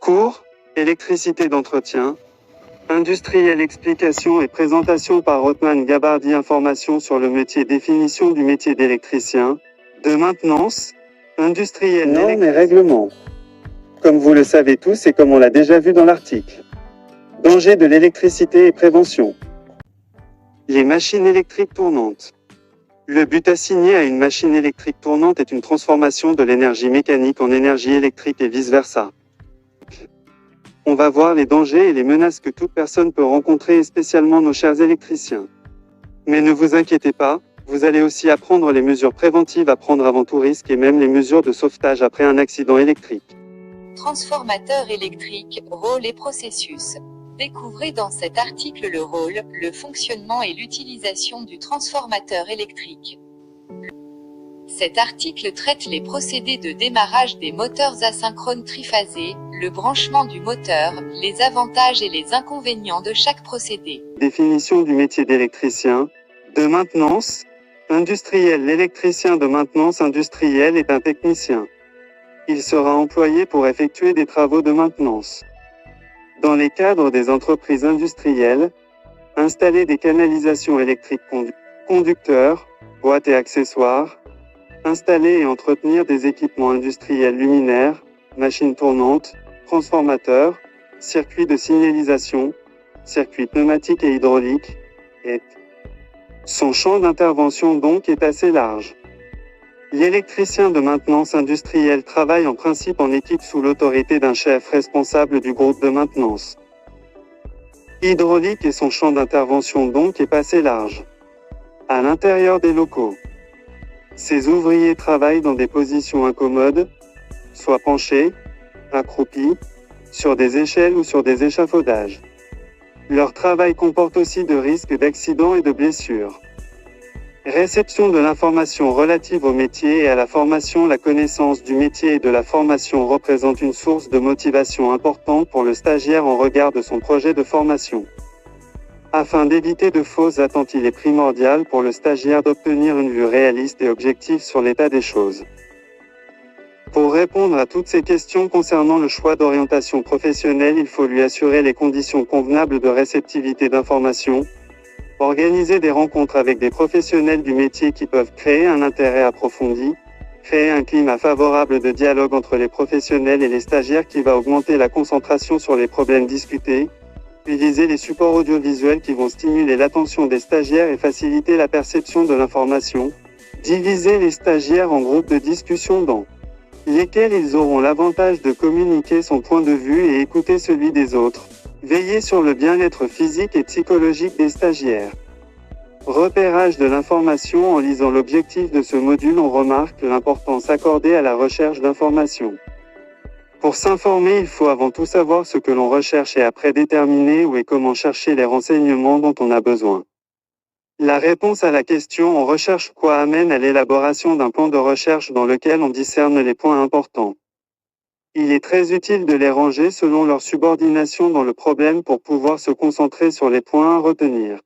Cours, électricité d'entretien, industriel, explication et présentation par Rothman Gabardi. Information sur le métier, définition du métier d'électricien, de maintenance, industriel. Normes et règlements. Comme vous le savez tous et comme on l'a déjà vu dans l'article. Danger de l'électricité et prévention. Les machines électriques tournantes. Le but assigné à une machine électrique tournante est une transformation de l'énergie mécanique en énergie électrique et vice-versa. On va voir les dangers et les menaces que toute personne peut rencontrer, et spécialement nos chers électriciens. Mais ne vous inquiétez pas, vous allez aussi apprendre les mesures préventives à prendre avant tout risque et même les mesures de sauvetage après un accident électrique. Transformateur électrique, rôle et processus. Découvrez dans cet article le rôle, le fonctionnement et l'utilisation du transformateur électrique. Cet article traite les procédés de démarrage des moteurs asynchrones triphasés, le branchement du moteur, les avantages et les inconvénients de chaque procédé. Définition du métier d'électricien, de maintenance, industriel. L'électricien de maintenance industrielle est un technicien. Il sera employé pour effectuer des travaux de maintenance. Dans les cadres des entreprises industrielles, installer des canalisations électriques conducteurs, boîtes et accessoires, installer et entretenir des équipements industriels luminaires, machines tournantes, transformateurs, circuits de signalisation, circuits pneumatiques et hydrauliques, et son champ d'intervention donc est assez large. L'électricien de maintenance industrielle travaille en principe en équipe sous l'autorité d'un chef responsable du groupe de maintenance. Hydraulique et son champ d'intervention donc est assez large. À l'intérieur des locaux, ces ouvriers travaillent dans des positions incommodes, soit penchés, accroupis, sur des échelles ou sur des échafaudages. Leur travail comporte aussi de risques d'accidents et de blessures. Réception de l'information relative au métier et à la formation. La connaissance du métier et de la formation représente une source de motivation importante pour le stagiaire en regard de son projet de formation. Afin d'éviter de fausses attentes, il est primordial pour le stagiaire d'obtenir une vue réaliste et objective sur l'état des choses. Pour répondre à toutes ces questions concernant le choix d'orientation professionnelle, il faut lui assurer les conditions convenables de réceptivité d'informations, organiser des rencontres avec des professionnels du métier qui peuvent créer un intérêt approfondi, créer un climat favorable de dialogue entre les professionnels et les stagiaires qui va augmenter la concentration sur les problèmes discutés, utiliser les supports audiovisuels qui vont stimuler l'attention des stagiaires et faciliter la perception de l'information, diviser les stagiaires en groupes de discussion dans lesquels ils auront l'avantage de communiquer son point de vue et écouter celui des autres. Veiller sur le bien-être physique et psychologique des stagiaires. Repérage de l'information. En lisant l'objectif de ce module, on remarque l'importance accordée à la recherche d'informations. Pour s'informer, il faut avant tout savoir ce que l'on recherche et après déterminer où et comment chercher les renseignements dont on a besoin. La réponse à la question « on recherche quoi » amène à l'élaboration d'un plan de recherche dans lequel on discerne les points importants. Il est très utile de les ranger selon leur subordination dans le problème pour pouvoir se concentrer sur les points à retenir.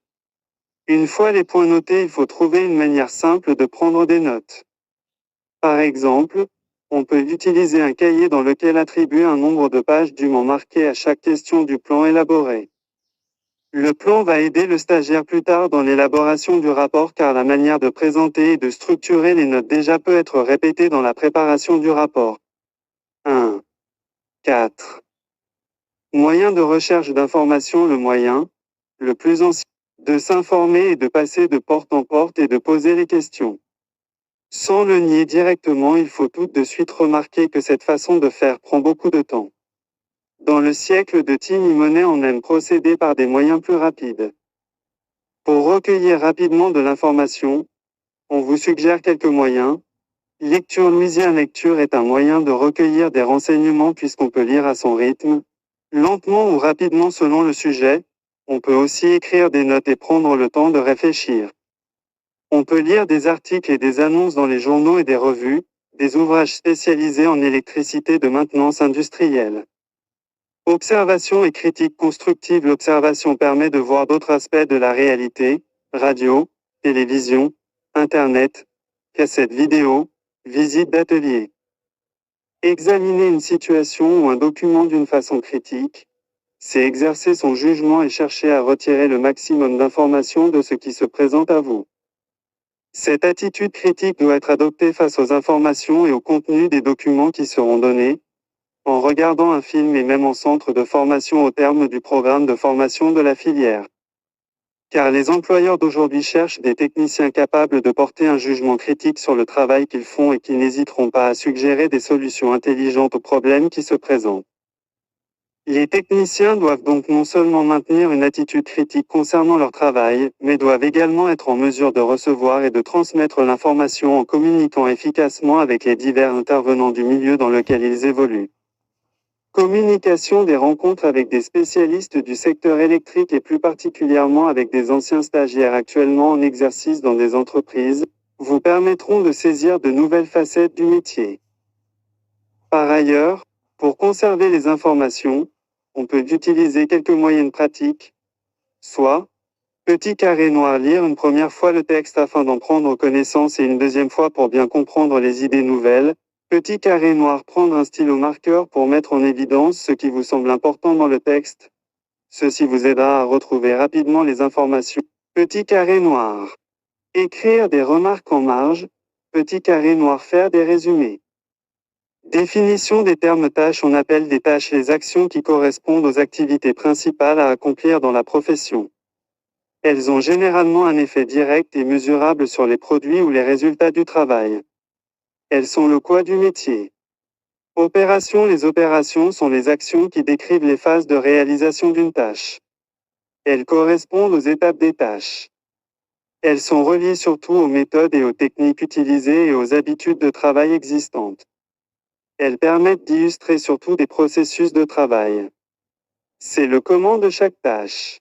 Une fois les points notés, il faut trouver une manière simple de prendre des notes. Par exemple, on peut utiliser un cahier dans lequel attribuer un nombre de pages dûment marqué à chaque question du plan élaboré. Le plan va aider le stagiaire plus tard dans l'élaboration du rapport car la manière de présenter et de structurer les notes déjà peut être répétée dans la préparation du rapport. 1. 4. Moyen de recherche d'information. Le moyen, le plus ancien, de s'informer et de passer de porte en porte et de poser les questions. Sans le nier directement, il faut tout de suite remarquer que cette façon de faire prend beaucoup de temps. Dans le siècle de Tim Monet, on aime procéder par des moyens plus rapides. Pour recueillir rapidement de l'information, on vous suggère quelques moyens. Lecture. Louisiane lecture est un moyen de recueillir des renseignements puisqu'on peut lire à son rythme, lentement ou rapidement selon le sujet. On peut aussi écrire des notes et prendre le temps de réfléchir. On peut lire des articles et des annonces dans les journaux et des revues, des ouvrages spécialisés en électricité de maintenance industrielle. Observation et critique constructive. L'observation permet de voir d'autres aspects de la réalité, radio, télévision, Internet, cassettes vidéo, visite d'atelier. Examiner une situation ou un document d'une façon critique, c'est exercer son jugement et chercher à retirer le maximum d'informations de ce qui se présente à vous. Cette attitude critique doit être adoptée face aux informations et au contenu des documents qui seront donnés, en regardant un film et même en centre de formation au terme du programme de formation de la filière. Car les employeurs d'aujourd'hui cherchent des techniciens capables de porter un jugement critique sur le travail qu'ils font et qui n'hésiteront pas à suggérer des solutions intelligentes aux problèmes qui se présentent. Les techniciens doivent donc non seulement maintenir une attitude critique concernant leur travail, mais doivent également être en mesure de recevoir et de transmettre l'information en communiquant efficacement avec les divers intervenants du milieu dans lequel ils évoluent. Communication des rencontres avec des spécialistes du secteur électrique et plus particulièrement avec des anciens stagiaires actuellement en exercice dans des entreprises, vous permettront de saisir de nouvelles facettes du métier. Par ailleurs, pour conserver les informations, on peut utiliser quelques moyennes pratiques, soit, petit carré noir, lire une première fois le texte afin d'en prendre connaissance et une deuxième fois pour bien comprendre les idées nouvelles, petit carré noir, prendre un stylo marqueur pour mettre en évidence ce qui vous semble important dans le texte. Ceci vous aidera à retrouver rapidement les informations. Petit carré noir. Écrire des remarques en marge. Petit carré noir, faire des résumés. Définition des termes tâches. On appelle des tâches les actions qui correspondent aux activités principales à accomplir dans la profession. Elles ont généralement un effet direct et mesurable sur les produits ou les résultats du travail. Elles sont le quoi du métier. Opérations. Les opérations sont les actions qui décrivent les phases de réalisation d'une tâche. Elles correspondent aux étapes des tâches. Elles sont reliées surtout aux méthodes et aux techniques utilisées et aux habitudes de travail existantes. Elles permettent d'illustrer surtout des processus de travail. C'est le comment de chaque tâche.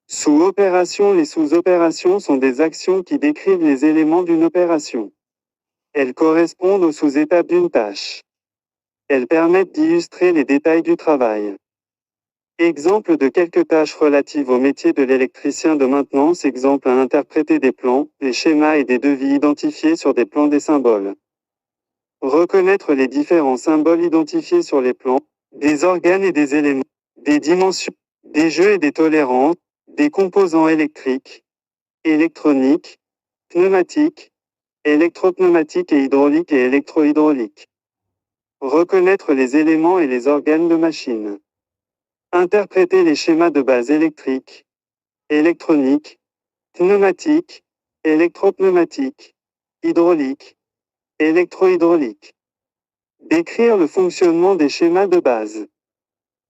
Sous-opérations. Les sous-opérations sont des actions qui décrivent les éléments d'une opération. Elles correspondent aux sous-étapes d'une tâche. Elles permettent d'illustrer les détails du travail. Exemple de quelques tâches relatives au métier de l'électricien de maintenance. Exemple à interpréter des plans, des schémas et des devis identifiés sur des plans, des symboles. Reconnaître les différents symboles identifiés sur les plans, des organes et des éléments, des dimensions, des jeux et des tolérances, des composants électriques, électroniques, pneumatiques, électropneumatiques et hydrauliques et électrohydrauliques. Reconnaître les éléments et les organes de machine. Interpréter les schémas de base électriques, électroniques, pneumatiques, électropneumatiques, hydrauliques, électrohydrauliques. Décrire le fonctionnement des schémas de base.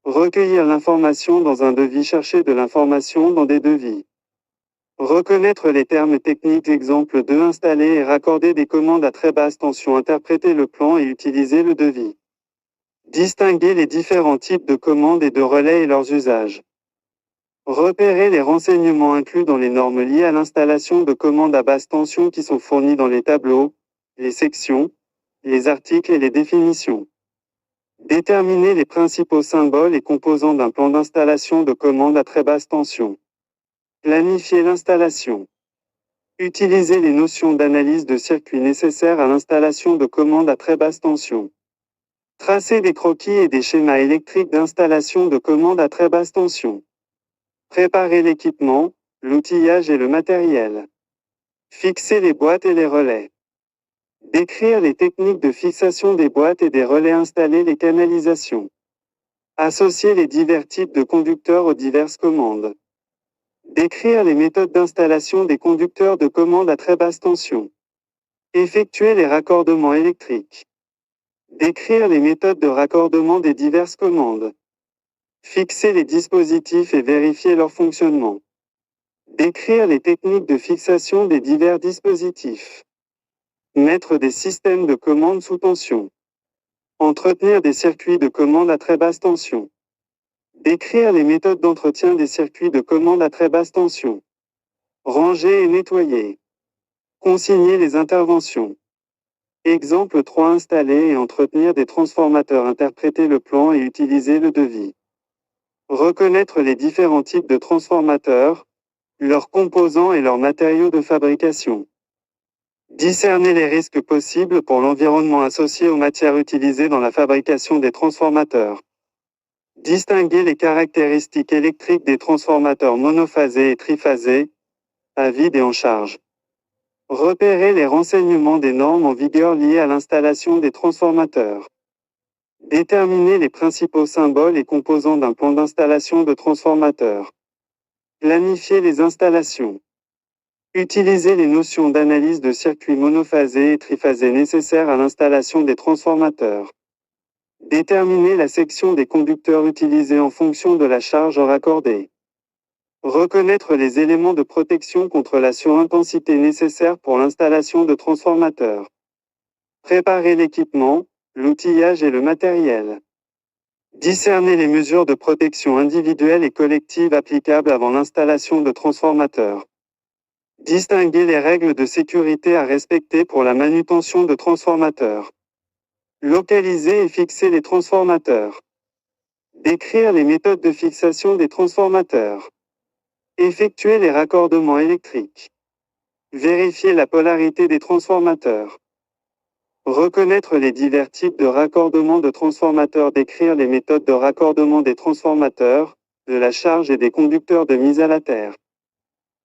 Recueillir l'information dans un devis. Chercher de l'information dans des devis. Reconnaître les termes techniques. Exemple 2. Installer et raccorder des commandes à très basse tension. Interpréter le plan et utiliser le devis. Distinguer les différents types de commandes et de relais et leurs usages. Repérer les renseignements inclus dans les normes liées à l'installation de commandes à basse tension qui sont fournis dans les tableaux, les sections, les articles et les définitions. Déterminer les principaux symboles et composants d'un plan d'installation de commandes à très basse tension. Planifier l'installation. Utiliser les notions d'analyse de circuit nécessaires à l'installation de commandes à très basse tension. Tracer des croquis et des schémas électriques d'installation de commandes à très basse tension. Préparer l'équipement, l'outillage et le matériel. Fixer les boîtes et les relais. Décrire les techniques de fixation des boîtes et des relais. Installer les canalisations. Associer les divers types de conducteurs aux diverses commandes. Décrire les méthodes d'installation des conducteurs de commandes à très basse tension. Effectuer les raccordements électriques. Décrire les méthodes de raccordement des diverses commandes. Fixer les dispositifs et vérifier leur fonctionnement. Décrire les techniques de fixation des divers dispositifs. Mettre des systèmes de commande sous tension. Entretenir des circuits de commande à très basse tension. Décrire les méthodes d'entretien des circuits de commande à très basse tension. Ranger et nettoyer. Consigner les interventions. Exemple 3. Installer et entretenir des transformateurs. Interpréter le plan et utiliser le devis. Reconnaître les différents types de transformateurs, leurs composants et leurs matériaux de fabrication. Discerner les risques possibles pour l'environnement associés aux matières utilisées dans la fabrication des transformateurs. Distinguer les caractéristiques électriques des transformateurs monophasés et triphasés, à vide et en charge. Repérer les renseignements des normes en vigueur liées à l'installation des transformateurs. Déterminer les principaux symboles et composants d'un plan d'installation de transformateurs. Planifier les installations. Utiliser les notions d'analyse de circuits monophasés et triphasés nécessaires à l'installation des transformateurs. Déterminer la section des conducteurs utilisés en fonction de la charge raccordée. Reconnaître les éléments de protection contre la surintensité nécessaires pour l'installation de transformateurs. Préparer l'équipement, l'outillage et le matériel. Discerner les mesures de protection individuelles et collectives applicables avant l'installation de transformateurs. Distinguer les règles de sécurité à respecter pour la manutention de transformateurs. Localiser et fixer les transformateurs. Décrire les méthodes de fixation des transformateurs. Effectuer les raccordements électriques. Vérifier la polarité des transformateurs. Reconnaître les divers types de raccordement de transformateurs. Décrire les méthodes de raccordement des transformateurs, de la charge et des conducteurs de mise à la terre.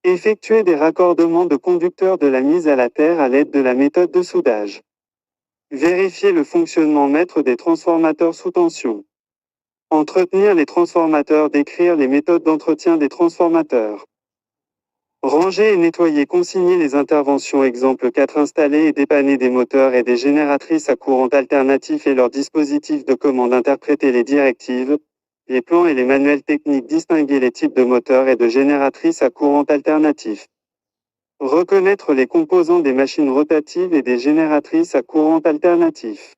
Effectuer des raccordements de conducteurs de la mise à la terre à l'aide de la méthode de soudage. Vérifier le fonctionnement maître des transformateurs sous tension. Entretenir les transformateurs. Décrire les méthodes d'entretien des transformateurs. Ranger et nettoyer. Consigner les interventions. Exemple 4. Installer et dépanner des moteurs et des génératrices à courant alternatif et leurs dispositifs de commande. Interpréter les directives, les plans et les manuels techniques. Distinguer les types de moteurs et de génératrices à courant alternatif. Reconnaître les composants des machines rotatives et des génératrices à courant alternatif.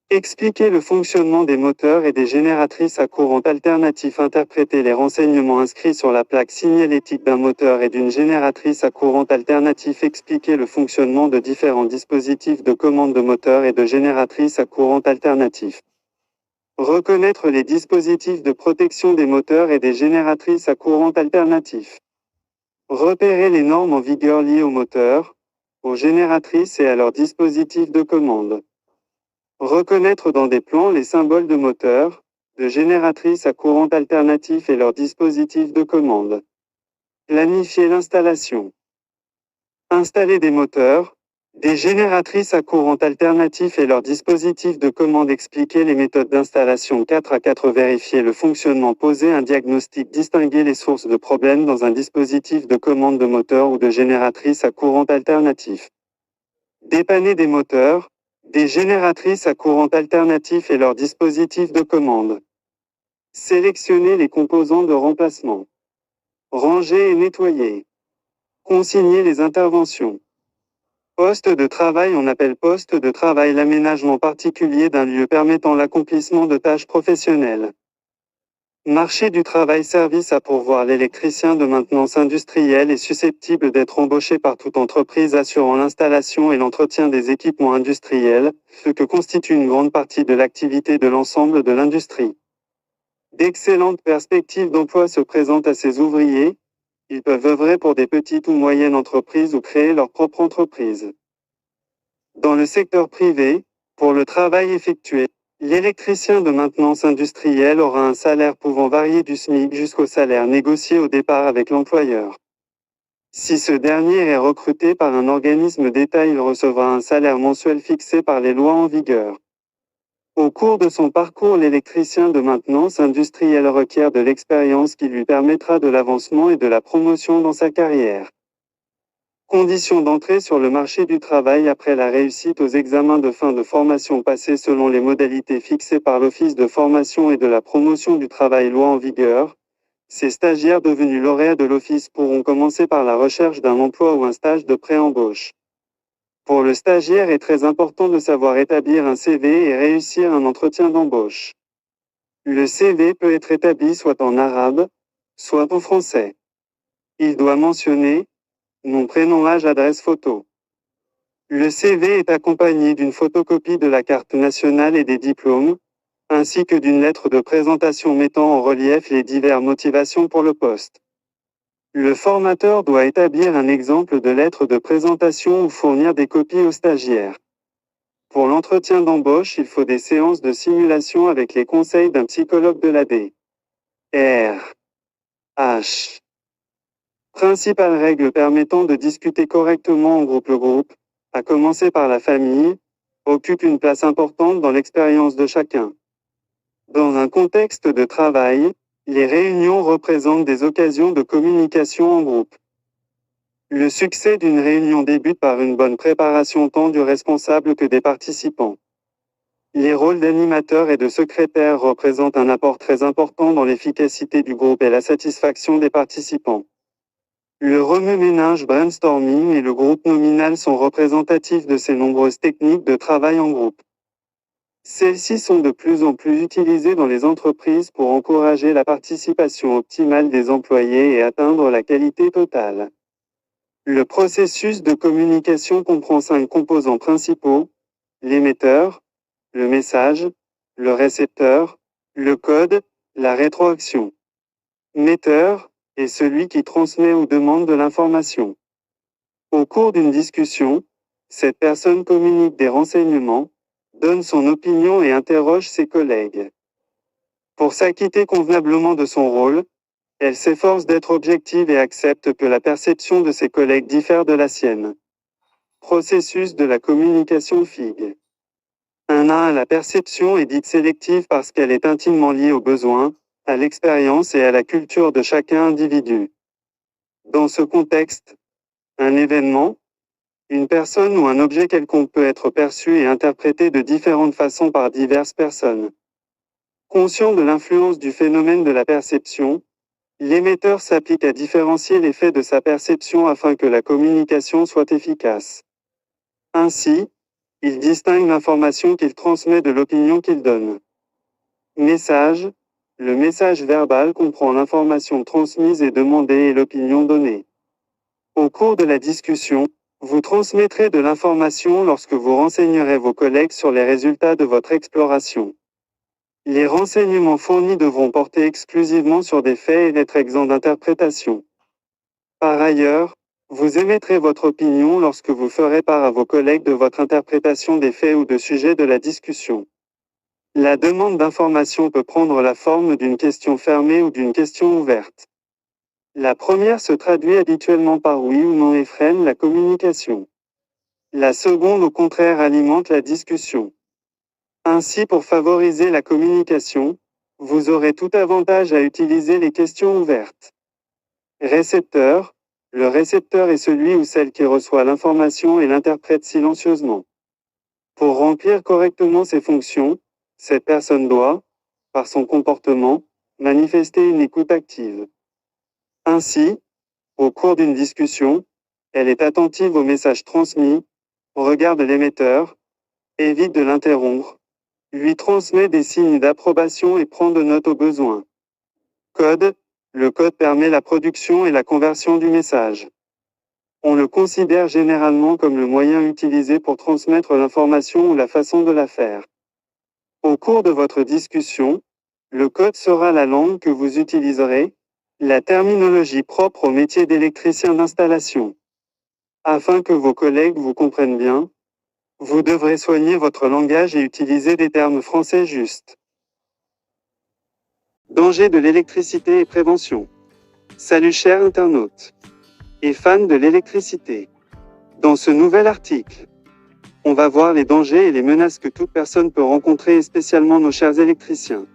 Expliquer le fonctionnement des moteurs et des génératrices à courant alternatif. Interpréter les renseignements inscrits sur la plaque signalétique d'un moteur et d'une génératrice à courant alternatif. Expliquer le fonctionnement de différents dispositifs de commande de moteurs et de génératrices à courant alternatif. Reconnaître les dispositifs de protection des moteurs et des génératrices à courant alternatif. Repérer les normes en vigueur liées aux moteurs, aux génératrices et à leurs dispositifs de commande. Reconnaître dans des plans les symboles de moteurs, de génératrices à courant alternatif et leurs dispositifs de commande. Planifier l'installation. Installer des moteurs, des génératrices à courant alternatif et leurs dispositifs de commande. Expliquer les méthodes d'installation 4 à 4. Vérifier le fonctionnement. Poser un diagnostic. Distinguer les sources de problèmes dans un dispositif de commande de moteur ou de génératrice à courant alternatif. Dépanner des moteurs, des génératrices à courant alternatif et leurs dispositifs de commande. Sélectionner les composants de remplacement. Ranger et nettoyer. Consigner les interventions. Poste de travail. On appelle poste de travail l'aménagement particulier d'un lieu permettant l'accomplissement de tâches professionnelles. Marché du travail. Service à pourvoir. L'électricien de maintenance industrielle est susceptible d'être embauché par toute entreprise assurant l'installation et l'entretien des équipements industriels, ce que constitue une grande partie de l'activité de l'ensemble de l'industrie. D'excellentes perspectives d'emploi se présentent à ces ouvriers. Ils peuvent œuvrer pour des petites ou moyennes entreprises ou créer leur propre entreprise. Dans le secteur privé, pour le travail effectué, l'électricien de maintenance industrielle aura un salaire pouvant varier du SMIC jusqu'au salaire négocié au départ avec l'employeur. Si ce dernier est recruté par un organisme d'État, il recevra un salaire mensuel fixé par les lois en vigueur. Au cours de son parcours, l'électricien de maintenance industrielle requiert de l'expérience qui lui permettra de l'avancement et de la promotion dans sa carrière. Conditions d'entrée sur le marché du travail après la réussite aux examens de fin de formation passés selon les modalités fixées par l'Office de formation et de la promotion du travail loi en vigueur. Ces stagiaires devenus lauréats de l'Office pourront commencer par la recherche d'un emploi ou un stage de pré-embauche. Pour le stagiaire, il est très important de savoir établir un CV et réussir un entretien d'embauche. Le CV peut être établi soit en arabe, soit en français. Il doit mentionner nom, prénom, âge, adresse, photo. Le CV est accompagné d'une photocopie de la carte nationale et des diplômes, ainsi que d'une lettre de présentation mettant en relief les diverses motivations pour le poste. Le formateur doit établir un exemple de lettre de présentation ou fournir des copies aux stagiaires. Pour l'entretien d'embauche, il faut des séances de simulation avec les conseils d'un psychologue de la D. R. H. Principales règles permettant de discuter correctement en groupe. Le groupe, à commencer par la famille, occupe une place importante dans l'expérience de chacun. Dans un contexte de travail, les réunions représentent des occasions de communication en groupe. Le succès d'une réunion débute par une bonne préparation tant du responsable que des participants. Les rôles d'animateur et de secrétaire représentent un apport très important dans l'efficacité du groupe et la satisfaction des participants. Le remue-ménage brainstorming et le groupe nominal sont représentatifs de ces nombreuses techniques de travail en groupe. Celles-ci sont de plus en plus utilisées dans les entreprises pour encourager la participation optimale des employés et atteindre la qualité totale. Le processus de communication comprend 5 composants principaux: l'émetteur, le message, le récepteur, le code, la rétroaction. Metteur est celui qui transmet ou demande de l'information. Au cours d'une discussion, cette personne communique des renseignements, donne son opinion et interroge ses collègues. Pour s'acquitter convenablement de son rôle, elle s'efforce d'être objective et accepte que la perception de ses collègues diffère de la sienne. Processus de la communication FIG. 1. La perception est dite sélective parce qu'elle est intimement liée aux besoins, à l'expérience et à la culture de chacun individu. Dans ce contexte, un événement, une personne ou un objet quelconque peut être perçu et interprété de différentes façons par diverses personnes. Conscient de l'influence du phénomène de la perception, l'émetteur s'applique à différencier l'effet de sa perception afin que la communication soit efficace. Ainsi, il distingue l'information qu'il transmet de l'opinion qu'il donne. Message. Le message verbal comprend l'information transmise et demandée et l'opinion donnée. Au cours de la discussion, vous transmettrez de l'information lorsque vous renseignerez vos collègues sur les résultats de votre exploration. Les renseignements fournis devront porter exclusivement sur des faits et n'être exempts d'interprétation. Par ailleurs, vous émettrez votre opinion lorsque vous ferez part à vos collègues de votre interprétation des faits ou de sujets de la discussion. La demande d'information peut prendre la forme d'une question fermée ou d'une question ouverte. La première se traduit habituellement par oui ou non et freine la communication. La seconde, au contraire, alimente la discussion. Ainsi, pour favoriser la communication, vous aurez tout avantage à utiliser les questions ouvertes. Récepteur. Le récepteur est celui ou celle qui reçoit l'information et l'interprète silencieusement. Pour remplir correctement ses fonctions, cette personne doit, par son comportement, manifester une écoute active. Ainsi, au cours d'une discussion, elle est attentive au message transmis, regarde l'émetteur, évite de l'interrompre, lui transmet des signes d'approbation et prend de notes au besoin. Code. Le code permet la production et la conversion du message. On le considère généralement comme le moyen utilisé pour transmettre l'information ou la façon de la faire. Au cours de votre discussion, le code sera la langue que vous utiliserez, la terminologie propre au métier d'électricien d'installation. Afin que vos collègues vous comprennent bien, vous devrez soigner votre langage et utiliser des termes français justes. Danger de l'électricité et prévention. Salut chers internautes et fans de l'électricité. Dans ce nouvel article, on va voir les dangers et les menaces que toute personne peut rencontrer et spécialement nos chers électriciens.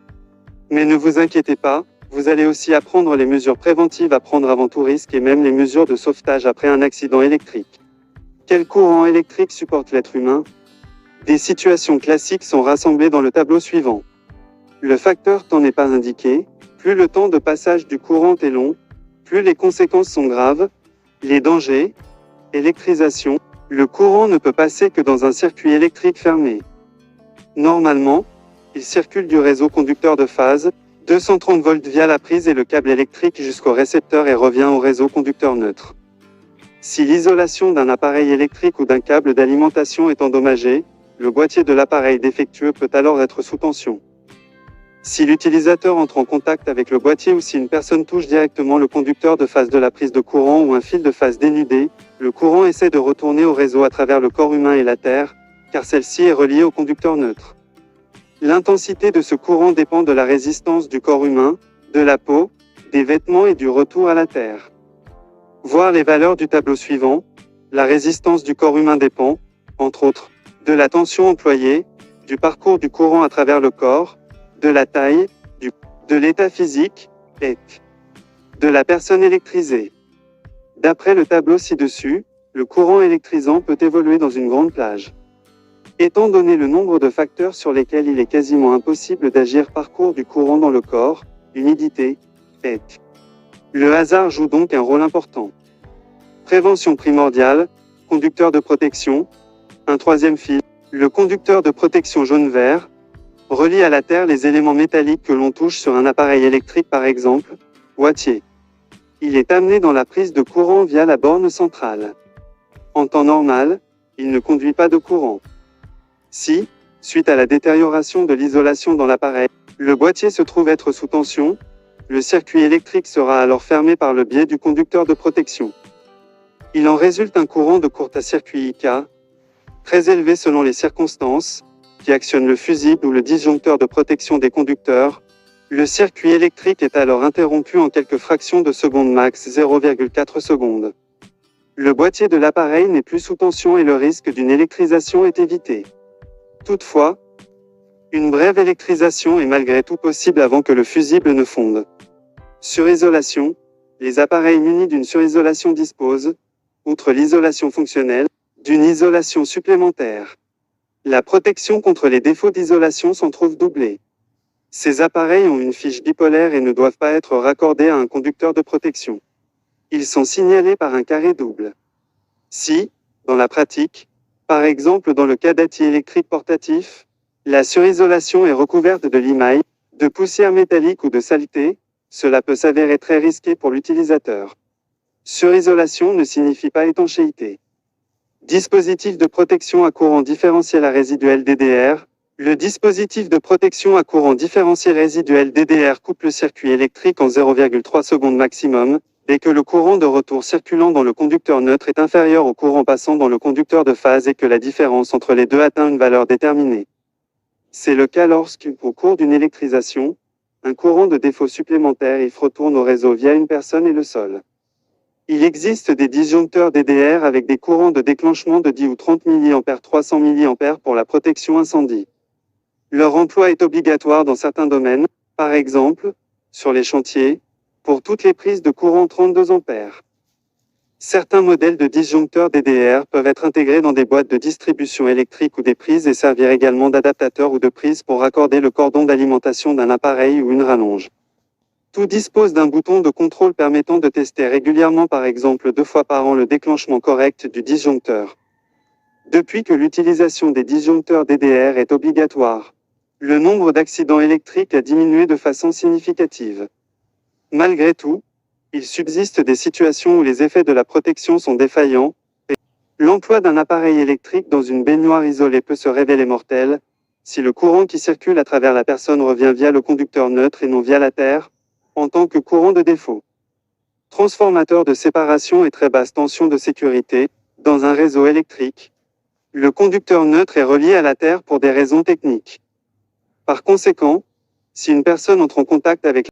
Mais ne vous inquiétez pas, vous allez aussi apprendre les mesures préventives à prendre avant tout risque et même les mesures de sauvetage après un accident électrique. Quel courant électrique supporte l'être humain? Des situations classiques sont rassemblées dans le tableau suivant. Le facteur temps n'est pas indiqué, plus le temps de passage du courant est long, plus les conséquences sont graves. Les dangers. Électrisation. Le courant ne peut passer que dans un circuit électrique fermé. Normalement, il circule du réseau conducteur de phase, 230 volts via la prise et le câble électrique jusqu'au récepteur et revient au réseau conducteur neutre. Si l'isolation d'un appareil électrique ou d'un câble d'alimentation est endommagée, le boîtier de l'appareil défectueux peut alors être sous tension. Si l'utilisateur entre en contact avec le boîtier ou si une personne touche directement le conducteur de phase de la prise de courant ou un fil de phase dénudé, le courant essaie de retourner au réseau à travers le corps humain et la Terre, car celle-ci est reliée au conducteur neutre. L'intensité de ce courant dépend de la résistance du corps humain, de la peau, des vêtements et du retour à la Terre. Voir les valeurs du tableau suivant. La résistance du corps humain dépend, entre autres, de la tension employée, du parcours du courant à travers le corps, de la taille, de l'état physique, et de la personne électrisée. D'après le tableau ci-dessus, le courant électrisant peut évoluer dans une grande plage. Étant donné le nombre de facteurs sur lesquels il est quasiment impossible d'agir parcours du courant dans le corps, humidité, et le hasard joue donc un rôle important. Prévention primordiale, conducteur de protection, un troisième fil, le conducteur de protection jaune-vert, relie à la Terre les éléments métalliques que l'on touche sur un appareil électrique par exemple, boîtier. Il est amené dans la prise de courant via la borne centrale. En temps normal, il ne conduit pas de courant. Si, suite à la détérioration de l'isolation dans l'appareil, le boîtier se trouve être sous tension, le circuit électrique sera alors fermé par le biais du conducteur de protection. Il en résulte un courant de court-circuit IK, très élevé selon les circonstances, qui actionne le fusible ou le disjoncteur de protection des conducteurs. Le circuit électrique est alors interrompu en quelques fractions de seconde max 0,4 secondes. Le boîtier de l'appareil n'est plus sous tension et le risque d'une électrisation est évité. Toutefois, une brève électrisation est malgré tout possible avant que le fusible ne fonde. Surisolation. Les appareils munis d'une surisolation disposent, outre l'isolation fonctionnelle, d'une isolation supplémentaire. La protection contre les défauts d'isolation s'en trouve doublée. Ces appareils ont une fiche bipolaire et ne doivent pas être raccordés à un conducteur de protection. Ils sont signalés par un carré double. Si, dans la pratique, par exemple dans le cas d'ATI électrique portatif, la surisolation est recouverte de limaille, de poussière métallique ou de saleté, cela peut s'avérer très risqué pour l'utilisateur. Surisolation ne signifie pas étanchéité. Dispositif de protection à courant différentiel à résiduel DDR. Le dispositif de protection à courant différentiel résiduel DDR coupe le circuit électrique en 0,3 secondes maximum, dès que le courant de retour circulant dans le conducteur neutre est inférieur au courant passant dans le conducteur de phase et que la différence entre les deux atteint une valeur déterminée. C'est le cas lorsqu'au cours d'une électrisation, un courant de défaut supplémentaire IF retourne au réseau via une personne et le sol. Il existe des disjoncteurs DDR avec des courants de déclenchement de 10 ou 30 mA 300 mA pour la protection incendie. Leur emploi est obligatoire dans certains domaines, par exemple, sur les chantiers, pour toutes les prises de courant 32 A. Certains modèles de disjoncteurs DDR peuvent être intégrés dans des boîtes de distribution électrique ou des prises et servir également d'adaptateur ou de prise pour raccorder le cordon d'alimentation d'un appareil ou une rallonge. Tout dispose d'un bouton de contrôle permettant de tester régulièrement par exemple 2 fois par an le déclenchement correct du disjoncteur. Depuis que l'utilisation des disjoncteurs DDR est obligatoire, le nombre d'accidents électriques a diminué de façon significative. Malgré tout, il subsiste des situations où les effets de la protection sont défaillants, et l'emploi d'un appareil électrique dans une baignoire isolée peut se révéler mortel, si le courant qui circule à travers la personne revient via le conducteur neutre et non via la Terre, en tant que courant de défaut. Transformateur de séparation et très basse tension de sécurité, dans un réseau électrique. Le conducteur neutre est relié à la Terre pour des raisons techniques. Par conséquent, si une personne entre en contact avec